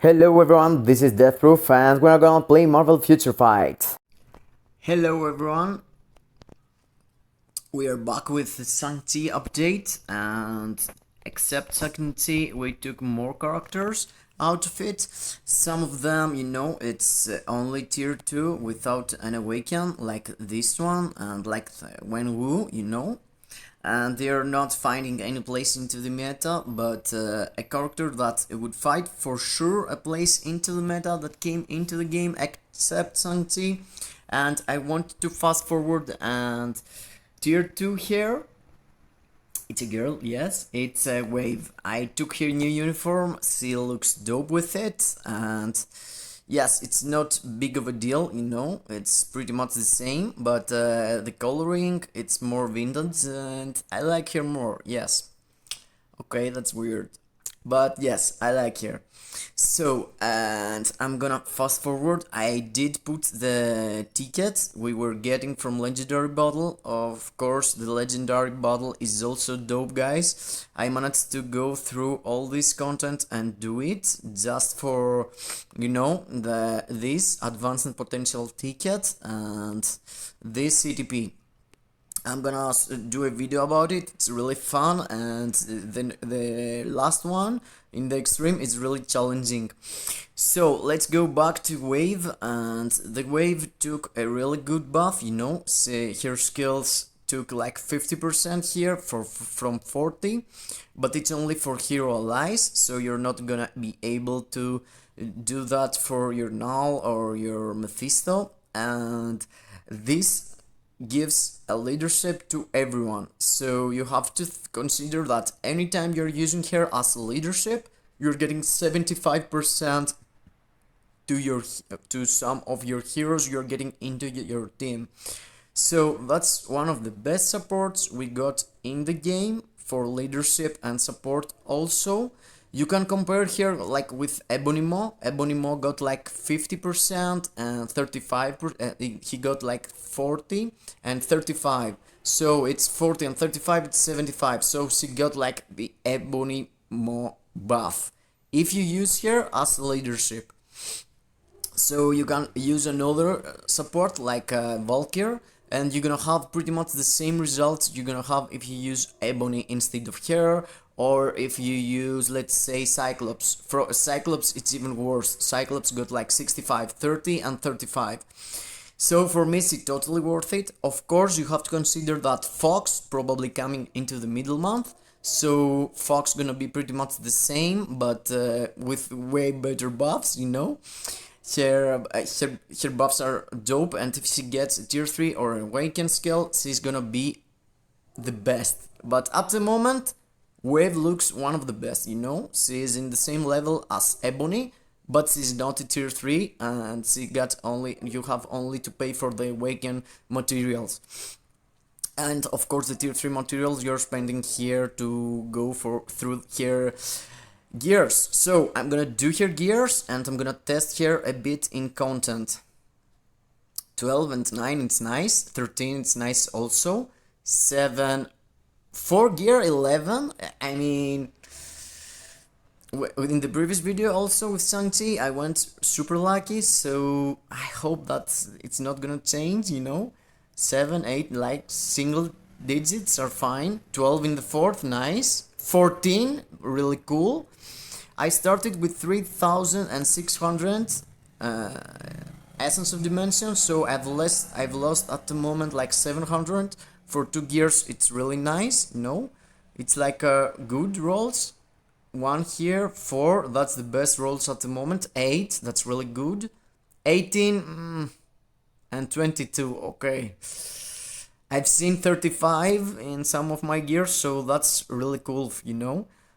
Hello everyone, this is Deathproof and we're gonna play Marvel Future Fight. Hello everyone, we are back with the Sancti update, and except Sancti we took more characters out of it. Some of them, it's only tier 2 without an AWAKEN, like this one and like Wenwu, and they are not finding any place into the meta, but a character that would fight for sure a place into the meta that came into the game except Sancti. And I want to fast forward, and tier 2 here, it's a girl, yes, it's a Wave. I took her new uniform, she looks dope with it, and yes, it's not big of a deal, it's pretty much the same, but the coloring, it's more vintage, and I like her more, yes. Okay, that's weird, but yes, I like her. So, and I'm gonna fast forward. I did put the tickets we were getting from Legendary Bottle. Of course, the Legendary Bottle is also dope, guys. I managed to go through all this content and do it just for, this Advanced and Potential ticket and this CTP. I'm gonna do a video about it. It's really fun, and the last one in the extreme is really challenging. So let's go back to Wave, and the Wave took a really good buff, her skills took like 50% here from 40, but it's only for hero allies, so you're not gonna be able to do that for your Null or your Mephisto, and this gives a leadership to everyone. So you have to consider that anytime you're using her as a leadership, you're getting 75% to some of your heroes you're getting into your team. So that's one of the best supports we got in the game for leadership and support. Also, you can compare here like with Ebony. Ebony got like 50% and 35%. He got like 40 and 35. So it's 40 and 35. It's 75. So she got like the Ebony buff if you use her as leadership. So you can use another support like Valkyr, and you're gonna have pretty much the same results you're gonna have if you use Ebony instead of her, or if you use, let's say, Cyclops. For Cyclops it's even worse. Cyclops got like 65, 30 and 35. So for me it's totally worth it. Of course you have to consider that Fox probably coming into the middle month, so Fox gonna be pretty much the same, but with way better buffs, Her buffs are dope, and if she gets a tier 3 or Awaken skill, she's gonna be the best. But at the moment, Wave looks one of the best, She is in the same level as Ebony, but she's not a tier 3, and you have only to pay for the Awaken materials. And of course the tier 3 materials you're spending here to go through here gears. So I'm gonna do here gears, and I'm gonna test here a bit in content. 12 and 9, it's nice. 13, it's nice also. 7, 4 gear 11. I mean, in the previous video also with Sancti I went super lucky, so I hope that it's not gonna change, 7, 8, like single digits are fine. 12 in the 4th, nice. 14, really cool. I started with 3600 Essence of Dimension, so I've lost at the moment like 700. For 2 gears it's really nice, it's like good rolls. 1 here, 4, that's the best rolls at the moment. 8, that's really good. 18 and 22, okay. I've seen 35 in some of my gears, so that's really cool,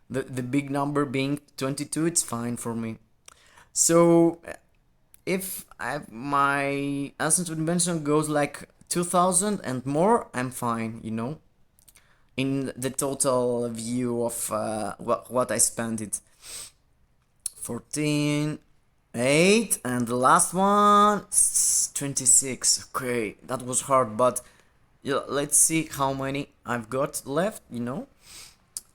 The big number being 22, it's fine for me. So if my Essence of Dimension goes like 2000 and more, I'm fine, in the total view of what I spent it. 14, 8, and the last one 26. Okay, that was hard, but yeah, let's see how many I've got left,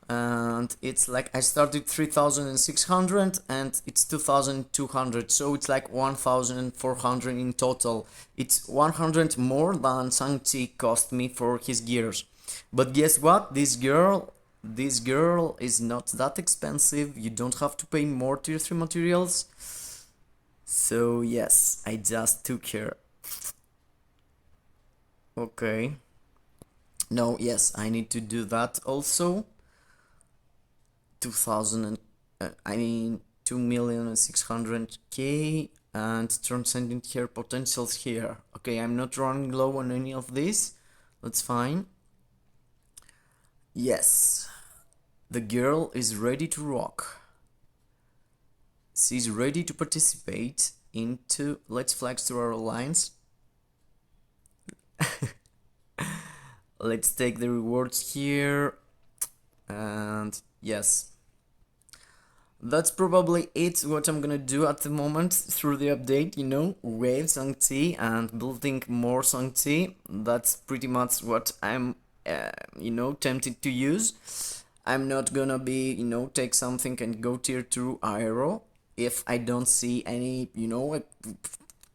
and it's like I started 3600 and it's 2200, so it's like 1400 in total. It's 100 more than Shang-Chi cost me for his gears. But guess what, this girl is not that expensive. You don't have to pay more tier 3 materials. So yes, I just took her. Okay. No, yes, I need to do that also. 2,000 I mean 2,600,000 and transcending her potentials here. Okay, I'm not running low on any of this. That's fine. Yes, the girl is ready to rock. She's ready to participate into Let's Flex to our alliance. Let's take the rewards here, and yes, that's probably it what I'm gonna do at the moment through the update, you know, wave Shang-Chi and building more Shang-Chi. That's pretty much what I'm you know, tempted to use. I'm not gonna be, you know, take something and go tier 2 aero if I don't see any, you know, a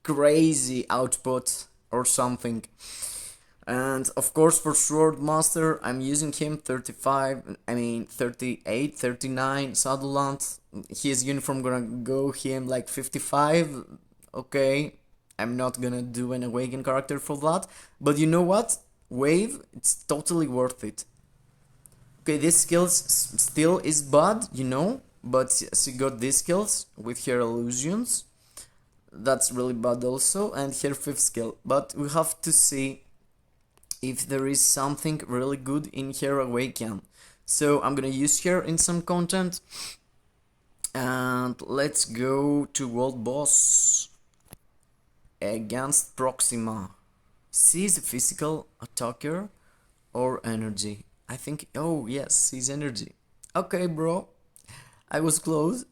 crazy output or something. And of course for Sword Master I'm using him 38, 39 Shadowland. His uniform gonna go him like 55. Okay, I'm not gonna do an Awaken character for that, but you know what, Wave, it's totally worth it. Okay, this skills still is bad, you know, but she got these skills with her illusions. That's really bad also, and her 5th skill, but we have to see if there is something really good in her Awaken. So I'm gonna use her in some content, and let's go to World Boss against Proxima. She's a physical attacker or energy. I think, oh yes, she's energy. Okay, bro, I was close.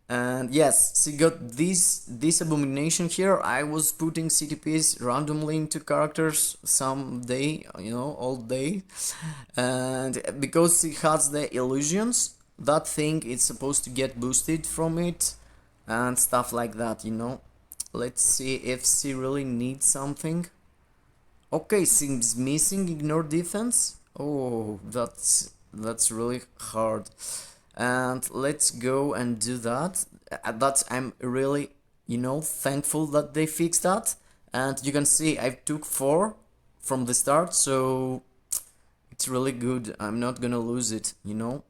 And yes, she got this abomination here. I was putting CTPs randomly into characters some day, you know, all day, and because she has the illusions, that thing is supposed to get boosted from it and stuff like that, you know. Let's see if she really needs something. Okay, seems missing ignore defense. Oh, that's really hard. And let's go and do that. I'm really, you know, thankful that they fixed that. And you can see I took 4 from the start, so it's really good. I'm not gonna lose it, you know.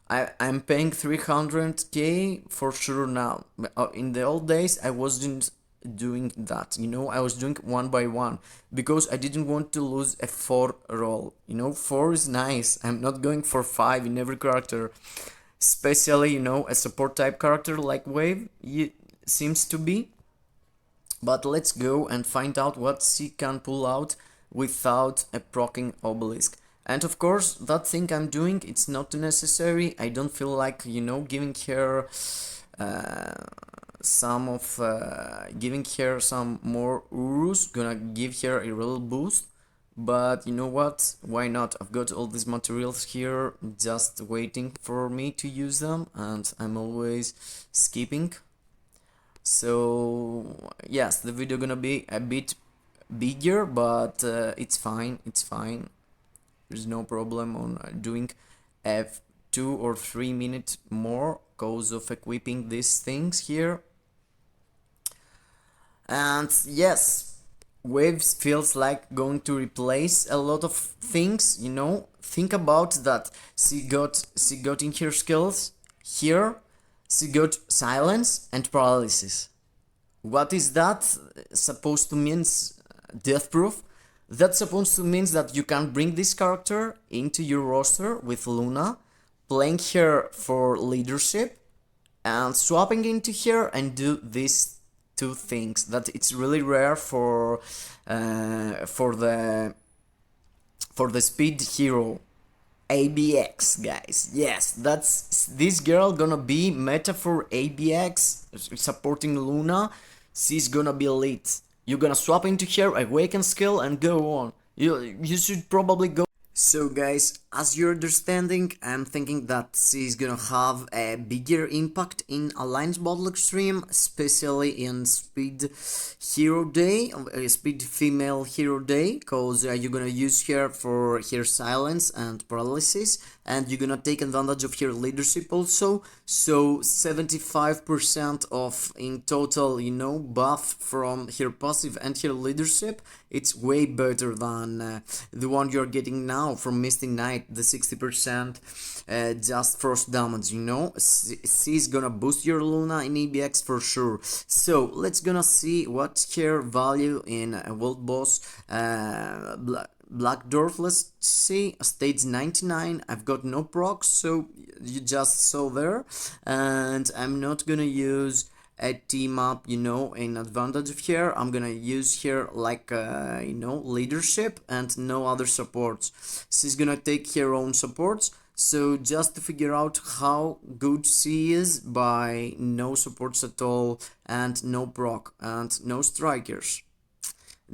I'm paying 300k for sure now. In the old days I wasn't doing that, you know. I was doing 1 by 1 because I didn't want to lose a 4 roll, you know. 4 is nice. I'm not going for 5 in every character, especially, you know, a support type character like Wave seems to be. But let's go and find out what she can pull out without a proccing obelisk. And of course, that thing I'm doing, it's not necessary. I don't feel like, you know, giving her some more Urus, gonna give her a real boost. But you know what, why not? I've got all these materials here just waiting for me to use them, and I'm always skipping. So yes, the video gonna be a bit bigger, but it's fine, there's no problem on doing a 2 or 3 minutes more cause of equipping these things here. And yes, Waves feels like going to replace a lot of things, you know. Think about that. She got in her skills here, she got silence and paralysis. What is that supposed to mean? Death proof? That's supposed to mean that you can bring this character into your roster with Luna, playing her for leadership, and swapping into her and do these 2 things. That it's really rare for the speed hero Abx, guys. Yes, that's this girl gonna be meta for Abx, supporting Luna. She's gonna be elite. You're gonna swap into her Awaken skill and go on. You should probably go. So guys, as you're understanding, I'm thinking that she's gonna have a bigger impact in Alliance Battle Extreme, especially in Speed Hero Day, Speed Female Hero Day, cause you're gonna use her for her silence and paralysis, and you're gonna take advantage of her leadership also. So 75% of in total, buff from her passive and her leadership. It's way better than the one you're getting now from Misty Knight, the 60% just frost damage, She's gonna boost your Luna in EBX for sure. So let's gonna see what's her value in World Boss Black Dwarf. Let's see, stage 99. I've got no procs, so you just saw there, and I'm not gonna use a team up, in advantage of here. I'm gonna use here like leadership and no other supports. She's gonna take her own supports. So just to figure out how good she is by no supports at all and no proc and no strikers,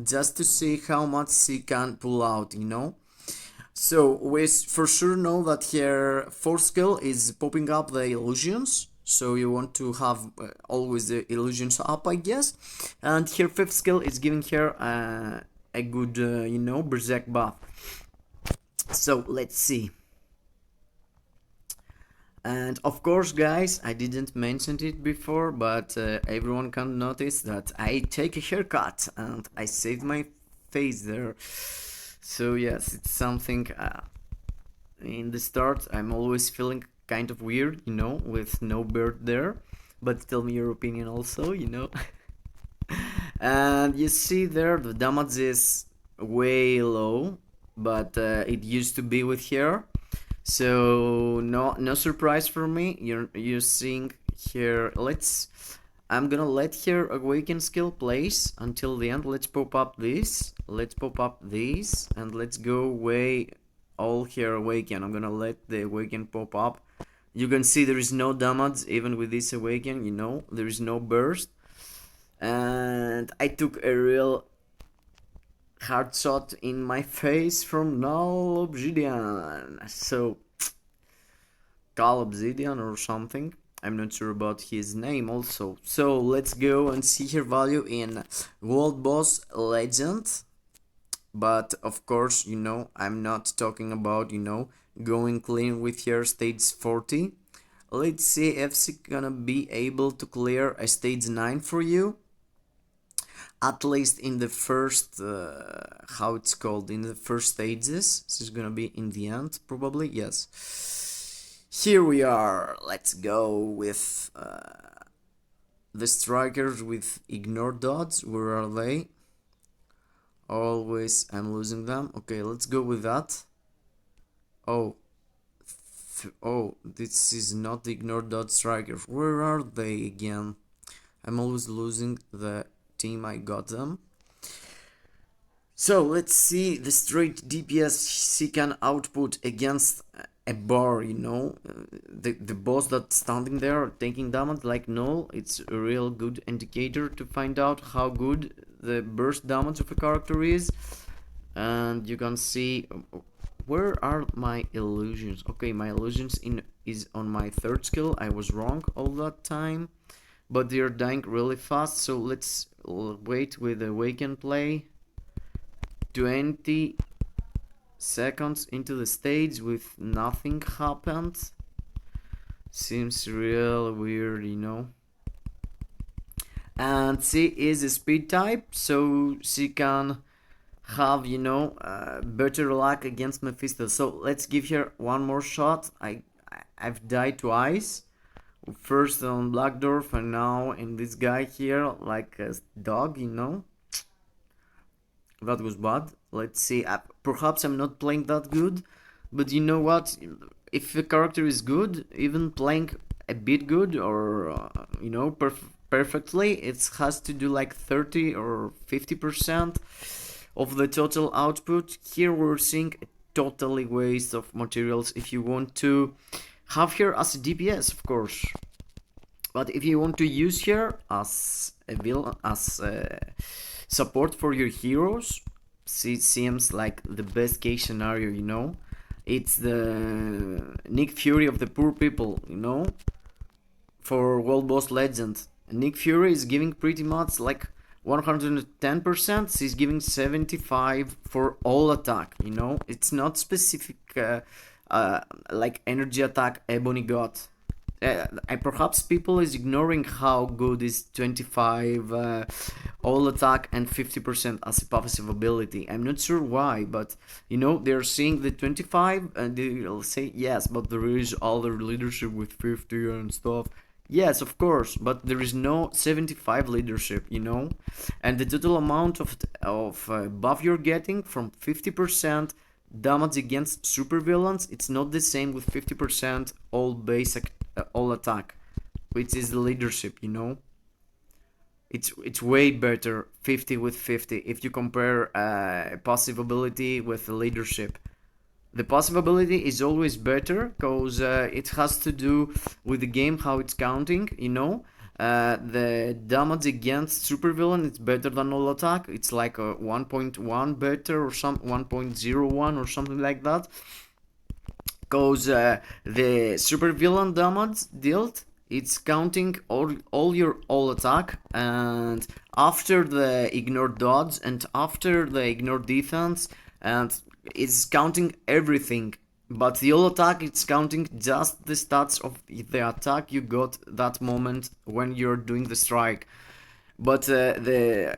just to see how much she can pull out, So we for sure know that her fourth skill is popping up the illusions. So you want to have always the illusions up, I guess. And her fifth skill is giving her a good, berserk buff. So let's see. And of course, guys, I didn't mention it before, but everyone can notice that I take a haircut and I saved my face there. So yes, it's something in the start I'm always feeling kind of weird, with no beard there, but tell me your opinion also, And you see there the damage is way low, but it used to be with her, so no surprise for me. You're seeing here. I'm gonna let her awaken skill place until the end. Let's pop up this, and let's go away all here awaken. I'm gonna let the awaken pop up. You can see there is no damage even with this awaken, there is no burst. And I took a real hard shot in my face from Null Obsidian. So, Cal Obsidian or something. I'm not sure about his name also. So let's go and see her value in World Boss Legend. But of course, I'm not talking about, going clean with her stage 40. Let's see if she's gonna be able to clear a stage 9 for you. At least in the first, in the first stages. She's gonna be in the end, probably, yes. Here we are. Let's go with the strikers with ignore dots. Where are they? Always I'm losing them. Okay, let's go with that. Oh, this is not the ignore dot strikers. Where are they again? I'm always losing the team I got them. So let's see the straight DPS she can output against a bar, the boss that's standing there taking damage like null. It's a real good indicator to find out how good the burst damage of a character is. And you can see, where are my illusions? Okay, my illusions is on my third skill. I was wrong all that time, but they are dying really fast. So let's wait with the awaken play. 20 seconds into the stage with nothing happened. Seems real weird, And she is a speed type, so she can have, better luck against Mephisto. So let's give her one more shot. I've died twice. First on Black Dwarf and now in this guy here, like a dog, That was bad. Let's see. Perhaps I'm not playing that good, but you know what? If a character is good, even playing a bit good or perfectly, it has to do like 30 or 50% of the total output. Here we're seeing a totally waste of materials. If you want to have her as a DPS, of course, but if you want to use her as a villain, as support for your heroes, seems like the best case scenario, you know. It's the Nick Furry of the poor people, you know, for World Boss Legend. Nick Furry is giving pretty much like 110%. He's giving 75 for all attack, you know. It's not specific like energy attack Ebony got. Perhaps people is ignoring how good is 25 all attack and 50% as a passive ability. I'm not sure why, but you know, they're seeing the 25 and they'll say yes, but there is other leadership with 50 and stuff. Yes, of course, but there is no 75 leadership, you know, and the total amount of buff you're getting from 50% damage against supervillains, it's not the same with 50% all basic all attack, which is the leadership, you know. It's way better 50 with 50 if you compare passive ability with the leadership. The passive ability is always better because it has to do with the game, how it's counting, you know. The damage against supervillain is better than all attack. It's like a 1.1 better or some 1.01 or something like that. Because the supervillain damage dealt, it's counting all your all attack, and after the ignore dodge and after the ignore defense, and it's counting everything. But the all attack, it's counting just the stats of the attack you got that moment when you're doing the strike. But the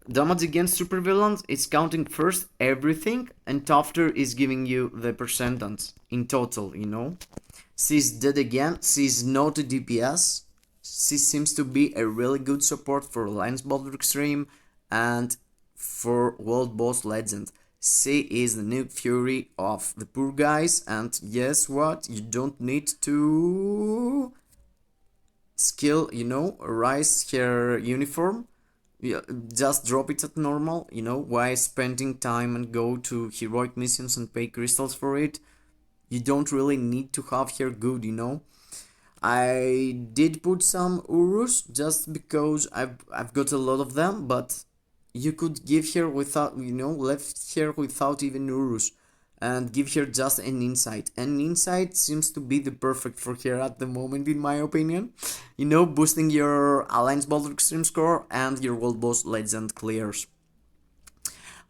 damage against supervillains is counting first everything, and after is giving you the percentage in total, you know. She's dead again, she's not a DPS, she seems to be a really good support for Alliance Boulder Extreme and for World Boss Legend. She is the Nick Furry of the poor guys, and guess what, you don't need to skill, you know, rise her uniform. Yeah, just drop it at normal, you know. Why spending time and go to heroic missions and pay crystals for it? You don't really need to have her good, you know. I did put some Urus just because I've got a lot of them, but you could give her without, you know, left her without even Urus and give her just an insight. And insight seems to be the perfect for her at the moment, in my opinion. You know, boosting your Alliance Boulder Extreme score and your World Boss Legend clears.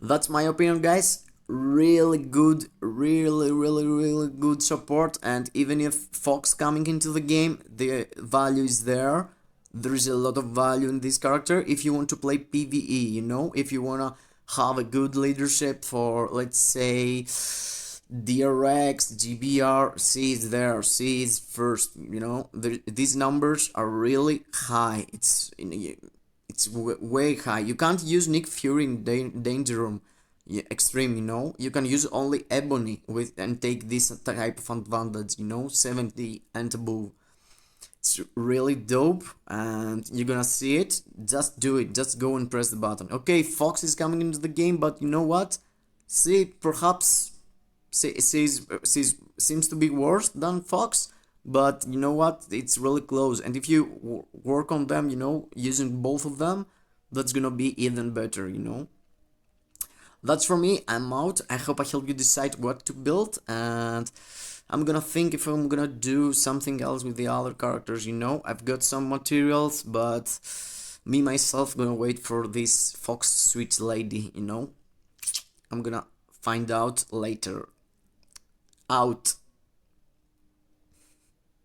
That's my opinion, guys. Really good, really good support. And even if Fox coming into the game, the value is there. There is a lot of value in this character if you want to play PvE, you know, if you wanna have a good leadership for, let's say, DRX, GBR, C is there, C is first, you know. These numbers are really high. It's way high. You can't use Nick Furry in Danger Room Extreme, you know. You can use only Ebony with and take this type of advantage, you know, 70 and above. It's really dope, and you're gonna see it. Just do it, just go and press the button. Okay, Fox is coming into the game, but you know what, see, perhaps seems to be worse than Fox, but you know what, it's really close. And if you work on them, you know, using both of them, that's gonna be even better, you know. That's for me, I'm out. I hope I helped you decide what to build, and I'm gonna think if I'm gonna do something else with the other characters, you know. I've got some materials, but me myself gonna wait for this Fox Sweet Lady, you know. I'm gonna find out later. Out.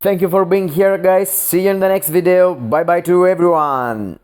Thank you for being here, guys. See you in the next video. Bye bye to everyone.